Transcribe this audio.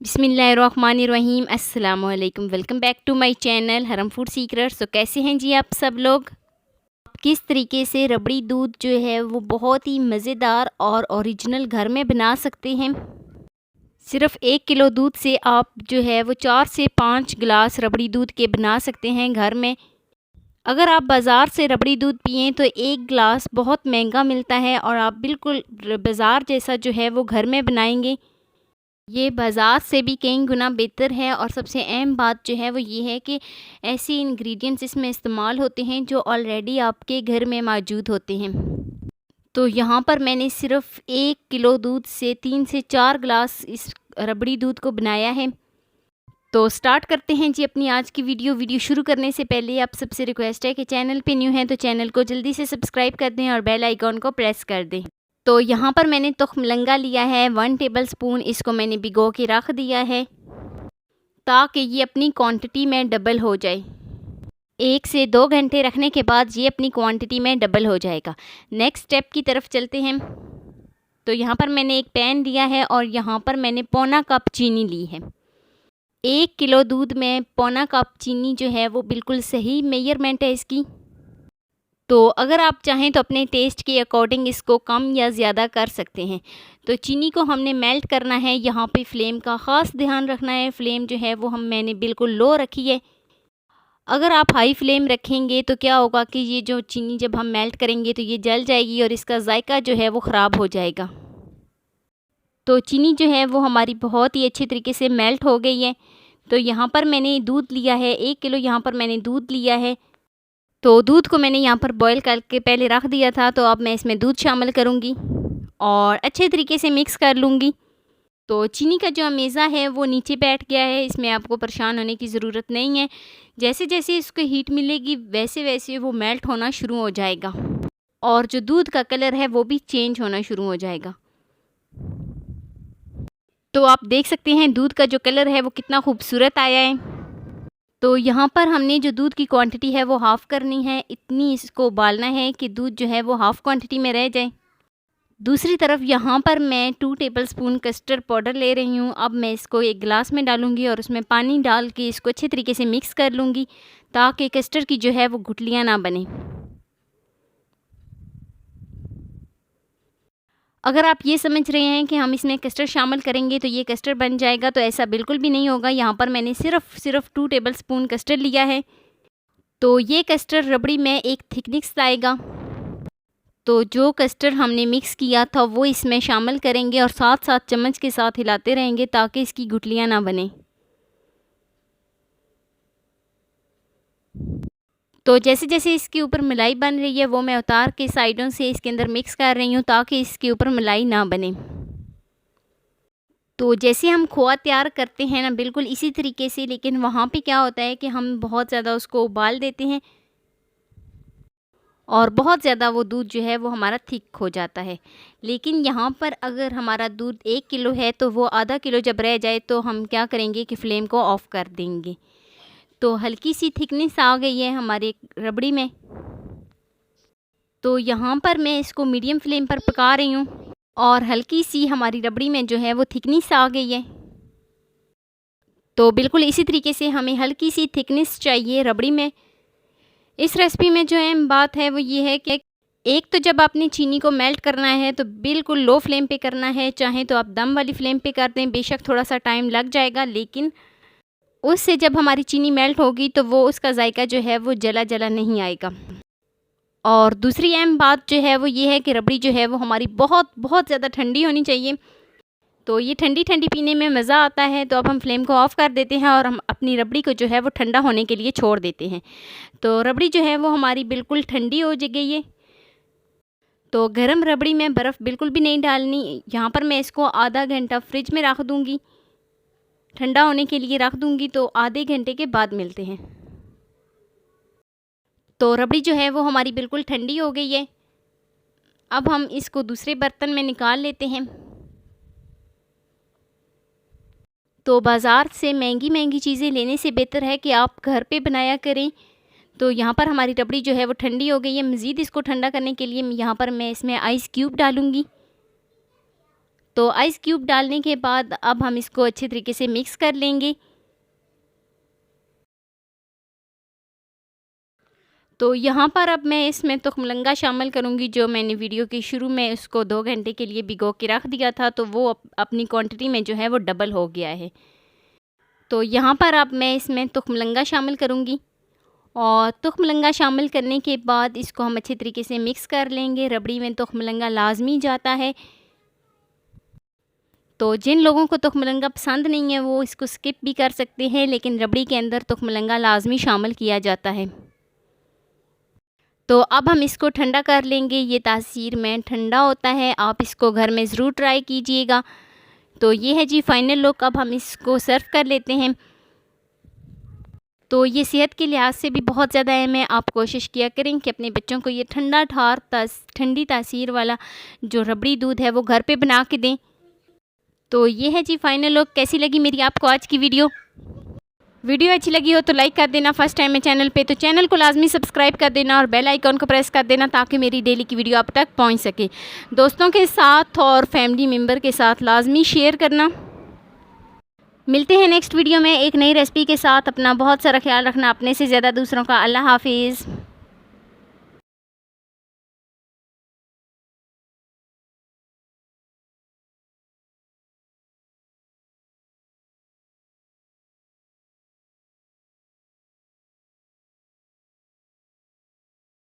बिस्मिल्लाहिर्रहमानिर्रहीम अस्सलामुअलैकुम। Welcome back to my channel हरम फूड सीक्रेट्स। तो कैसे हैं जी आप सब लोग। किस तरीके से रबड़ी दूध जो है वो बहुत ही मज़ेदार और ओरिजिनल घर में बना सकते हैं। सिर्फ़ 1 किलो दूध से आप जो है वो 4 से 5 गिलास रबड़ी दूध के बना सकते हैं घर में। अगर आप बाज़ार से रबड़ी दूध पिएँ तो 1 गिलास बहुत महंगा मिलता है और आप बिल्कुल बाज़ार जैसा जो है वो घर में बनाएंगे, ये बाज़ार से भी कई गुना बेहतर है। और सबसे अहम बात जो है वो ये है कि ऐसे इंग्रेडिएंट्स इसमें इस्तेमाल होते हैं जो ऑलरेडी आपके घर में मौजूद होते हैं। तो यहाँ पर मैंने सिर्फ़ 1 किलो दूध से 3 से 4 गिलास इस रबड़ी दूध को बनाया है। तो स्टार्ट करते हैं जी अपनी आज की वीडियो शुरू करने से पहले आप सबसे रिक्वेस्ट है कि चैनल पे न्यू हैं तो चैनल को जल्दी से सब्सक्राइब कर दें और बेल आइकॉन को प्रेस कर दें। तो यहाँ पर मैंने तुख्म लंगा लिया है 1 टेबलस्पून, इसको मैंने भिगो के रख दिया है ताकि ये अपनी क्वांटिटी में डबल हो जाए। 1 से 2 घंटे रखने के बाद ये अपनी क्वांटिटी में डबल हो जाएगा। नेक्स्ट स्टेप की तरफ चलते हैं। तो यहाँ पर मैंने एक पैन लिया है और यहाँ पर मैंने पौना कप चीनी ली है। 1 किलो दूध में पौना कप चीनी जो है वो बिल्कुल सही मेजरमेंट है इसकी। तो अगर आप चाहें तो अपने टेस्ट के अकॉर्डिंग इसको कम या ज़्यादा कर सकते हैं। तो चीनी को हमने मेल्ट करना है। यहाँ पे फ्लेम का ख़ास ध्यान रखना है। फ्लेम जो है वो मैंने बिल्कुल लो रखी है। अगर आप हाई फ्लेम रखेंगे तो क्या होगा कि ये जो चीनी जब हम मेल्ट करेंगे तो ये जल जाएगी और इसका जायका जो है वो ख़राब हो जाएगा। तो चीनी जो है वो हमारी बहुत ही अच्छे तरीके से मेल्ट हो गई है। तो यहाँ पर मैंने दूध लिया है 1 किलो, यहाँ पर मैंने दूध लिया है। तो दूध को मैंने यहाँ पर बॉईल करके पहले रख दिया था। तो अब मैं इसमें दूध शामिल करूँगी और अच्छे तरीके से मिक्स कर लूँगी। तो चीनी का जो अमेज़ा है वो नीचे बैठ गया है, इसमें आपको परेशान होने की ज़रूरत नहीं है। जैसे जैसे इसको हीट मिलेगी वैसे वैसे वो मेल्ट होना शुरू हो जाएगा और जो दूध का कलर है वो भी चेंज होना शुरू हो जाएगा। तो आप देख सकते हैं दूध का जो कलर है वो कितना खूबसूरत आया है। तो यहाँ पर हमने जो दूध की क्वांटिटी है वो हाफ़ करनी है। इतनी इसको उबालना है कि दूध जो है वो हाफ़ क्वांटिटी में रह जाए। दूसरी तरफ यहाँ पर मैं 2 टेबलस्पून कस्टर्ड पाउडर ले रही हूँ। अब मैं इसको एक गिलास में डालूँगी और उसमें पानी डाल के इसको अच्छे तरीके से मिक्स कर लूँगी ताकि कस्टर्ड की जो है वो गुठलियाँ ना बने। अगर आप ये समझ रहे हैं कि हम इसमें कस्टर्ड शामिल करेंगे तो ये कस्टर्ड बन जाएगा, तो ऐसा बिल्कुल भी नहीं होगा। यहाँ पर मैंने सिर्फ 2 टेबलस्पून कस्टर्ड लिया है। तो ये कस्टर्ड रबड़ी में एक थिकनेस लाएगा। तो जो कस्टर्ड हमने मिक्स किया था वो इसमें शामिल करेंगे और साथ साथ चम्मच के साथ हिलाते रहेंगे ताकि इसकी गुठलियाँ ना बने। तो जैसे जैसे इसके ऊपर मलाई बन रही है वो मैं उतार के साइडों से इसके अंदर मिक्स कर रही हूँ ताकि इसके ऊपर मलाई ना बने। तो जैसे हम खोआ तैयार करते हैं ना बिल्कुल इसी तरीके से, लेकिन वहाँ पे क्या होता है कि हम बहुत ज़्यादा उसको उबाल देते हैं और बहुत ज़्यादा वो दूध जो है वो हमारा थिक हो जाता है। लेकिन यहाँ पर अगर हमारा दूध 1 किलो है तो वो आधा किलो जब रह जाए तो हम क्या करेंगे कि फ़्लेम को ऑफ़ कर देंगे। तो हल्की सी थिकनेस आ गई है हमारे रबड़ी में। तो यहाँ पर मैं इसको मीडियम फ्लेम पर पका रही हूँ और हल्की सी हमारी रबड़ी में जो है वो थिकनेस आ गई है। तो बिल्कुल इसी तरीके से हमें हल्की सी थिकनेस चाहिए रबड़ी में। इस रेसिपी में जो है बात है वो ये है कि एक तो जब आपने चीनी को मेल्ट करना है तो बिल्कुल लो फ्लेम पे करना है। चाहे तो आप दम वाली फ्लेम पे कर दें, बेशक थोड़ा सा टाइम लग जाएगा, लेकिन उससे जब हमारी चीनी मेल्ट होगी तो वो उसका जायका जो है वो जला जला नहीं आएगा। और दूसरी अहम बात जो है वो ये है कि रबड़ी जो है वो हमारी बहुत बहुत ज़्यादा ठंडी होनी चाहिए। तो ये ठंडी ठंडी पीने में मज़ा आता है। तो अब हम फ्लेम को ऑफ़ कर देते हैं और हम अपनी रबड़ी को जो है वो ठंडा होने के लिए छोड़ देते हैं। तो रबड़ी जो है वो हमारी बिल्कुल ठंडी हो गई है। तो गरम रबड़ी में बर्फ़ बिल्कुल भी नहीं डालनी। यहाँ पर मैं इसको आधा घंटा फ्रिज में रख दूँगी, ठंडा होने के लिए रख दूँगी। तो आधे घंटे के बाद मिलते हैं। तो रबड़ी जो है वो हमारी बिल्कुल ठंडी हो गई है। अब हम इसको दूसरे बर्तन में निकाल लेते हैं। तो बाज़ार से महंगी महंगी चीज़ें लेने से बेहतर है कि आप घर पे बनाया करें। तो यहाँ पर हमारी रबड़ी जो है वो ठंडी हो गई है। मज़ीद इसको ठंडा करने के लिए यहाँ पर मैं इसमें आइस क्यूब डालूँगी तो आइस क्यूब डालने के बाद अब हम इसको अच्छे तरीके से मिक्स कर लेंगे। तो यहाँ पर अब मैं इसमें तुखमलंगा शामिल करूँगी, जो मैंने वीडियो के शुरू में उसको 2 घंटे के लिए भिगो के रख दिया था, तो वो अपनी क्वांटिटी में जो है वो डबल हो गया है। तो यहाँ पर अब मैं इसमें तुखमलंगा शामिल करूँगी और तुखमलंगा शामिल करने के बाद इसको हम अच्छे तरीके से मिक्स कर लेंगे। रबड़ी में तुखमलंगा लाजमी जाता है, तो जिन लोगों को तुखमलंगा पसंद नहीं है वो इसको स्किप भी कर सकते हैं, लेकिन रबड़ी के अंदर तुखमलंगा लाजमी शामिल किया जाता है। तो अब हम इसको ठंडा कर लेंगे। ये तासीर में ठंडा होता है, आप इसको घर में ज़रूर ट्राई कीजिएगा। तो ये है जी फाइनल लुक। अब हम इसको सर्व कर लेते हैं। तो ये सेहत के लिहाज से भी बहुत ज़्यादा अहम है। आप कोशिश किया करें कि अपने बच्चों को ये ठंडी तासीर वाला जो रबड़ी दूध है वो घर पे बना के दें। तो ये है जी फाइनल लुक। कैसी लगी मेरी आपको आज की वीडियो अच्छी लगी हो तो लाइक कर देना। फर्स्ट टाइम है चैनल पे तो चैनल को लाजमी सब्सक्राइब कर देना और बेल आइकॉन को प्रेस कर देना, ताकि मेरी डेली की वीडियो आप तक पहुंच सके। दोस्तों के साथ और फैमिली मेम्बर के साथ लाजमी शेयर करना। मिलते हैं नेक्स्ट वीडियो में एक नई रेसिपी के साथ। अपना बहुत सारा ख्याल रखना, अपने से ज़्यादा दूसरों का। अल्लाह हाफिज़।